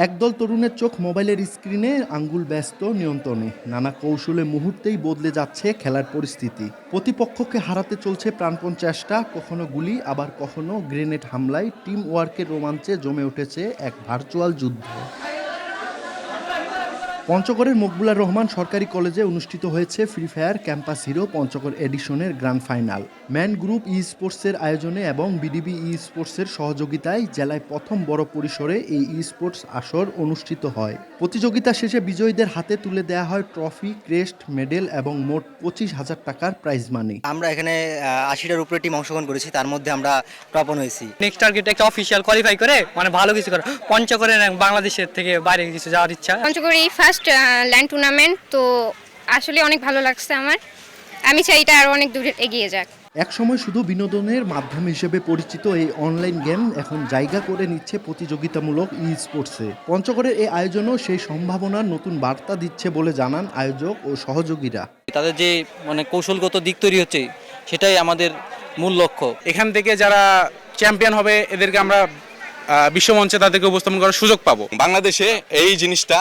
একদল তরুণের চোখ মোবাইলের স্ক্রিনে, আঙ্গুল ব্যস্ত নিয়ন্ত্রণে। নানা কৌশলে মুহূর্তেই বদলে যাচ্ছে খেলার পরিস্থিতি। প্রতিপক্ষকে হারাতে চলছে প্রাণপণ চেষ্টা, কখনো গুলি আবার কখনো গ্রেনেড হামলায় টিম ওয়ার্কের রোমাঞ্চে জমে উঠেছে এক ভার্চুয়াল যুদ্ধ। পঞ্চগড়ের মকবুলার রহমান সরকারি কলেজে অনুষ্ঠিত হয়েছে free fire campus hero Panchagarh এডিশনের grand final. Man group e স্পোর্টসের আয়োজনে এবং বিডিবি ই স্পোর্টসের সহযোগিতায় জেলায় প্রথম বড় পরিসরে এই ই স্পোর্টস আসর অনুষ্ঠিত হয়। প্রতিযোগিতা শেষে বিজয়ীদের হাতে তুলে দেওয়া হয় ট্রফি, ক্রেস্ট, মেডেল এবং মোট 25,000 টাকার প্রাইজ মানি। আমরা এখানে 80টার উপরে টিম অংশগ্রহণ করেছি, তার মধ্যে আমরা টপ ওয়ান হয়েছি। নেক্সট টার্গেট একটা অফিসিয়াল কোয়ালিফাই করে ভালো কিছু করে পঞ্চগড়ের বাংলাদেশের থেকে বাইরে কিছু যাওয়ার ইচ্ছা। পঞ্চগড়ে এই ফার্স্ট ল্যান্ড টুর্নামেন্ট, তো আসলে অনেক ভালো লাগছে আমার। আমি চাই এটা আরও অনেক দূরে এগিয়ে যাক। একসময় শুধু বিনোদনের মাধ্যম হিসেবে পরিচিত এই অনলাইন গেম এখন জায়গা করে নিচ্ছে প্রতিযোগিতামূলক ই স্পোর্টসে। পঞ্চগড়ের এই আয়োজনও সেই সম্ভাবনার নতুন বার্তা দিচ্ছে বলে জানান আয়োজক ও সহযোগীরা। তাদের যে কৌশলগত দিক তৈরি হচ্ছে, সেটাই আমাদের মূল লক্ষ্য। এখান থেকে যারা চ্যাম্পিয়ন হবে এদেরকে আমরা বিশ্বমঞ্চে তাদেরকে উপস্থাপন করার সুযোগ পাবো। বাংলাদেশে এই জিনিসটা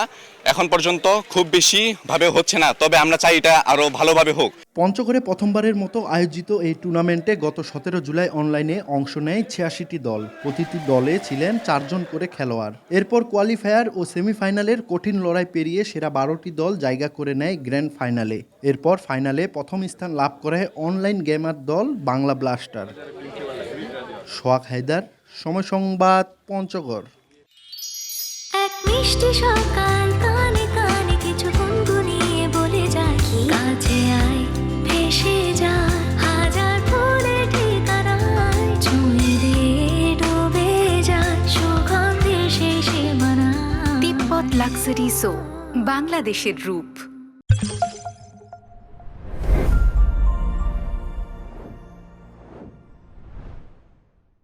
এখন পর্যন্ত খুব বেশি ভাবে হচ্ছে না, তবে আমরা চাই এটা আরো ভালোভাবে হোক। পঞ্চগড়ে প্রথমবারের মতো আয়োজিত এই টুর্নামেন্টে গত 17 জুলাই অনলাইনে অংশ নেয় 86টি দল। প্রতিটি দলে ছিলেন 4 জন করে খেলোয়াড়। এরপর কোয়ালিফায়ার ও সেমিফাইনালের কঠিন লড়াই পেরিয়ে সেরা 12টি দল জায়গা করে নেয় গ্র্যান্ড ফাইনালে। এরপর ফাইনালে প্রথম স্থান লাভ করে অনলাইন গেমার দল বাংলা ব্লাস্টার। সোহাগ হায়দার, সময় সংবাদ, পঞ্চগড়। এক মিষ্টি সকাল, কানে কানে কিছু গুনগুনিয়ে বলে যায়, কাছে আয় ভেসে যায় হাজার ফুলের ঠিকানায়, ছুঁয়ে দিয়ে ডুবে যায় সুগন্ধে সেই সীমানা। তিব্বত লাক্সারি সো, বাংলাদেশের রূপ।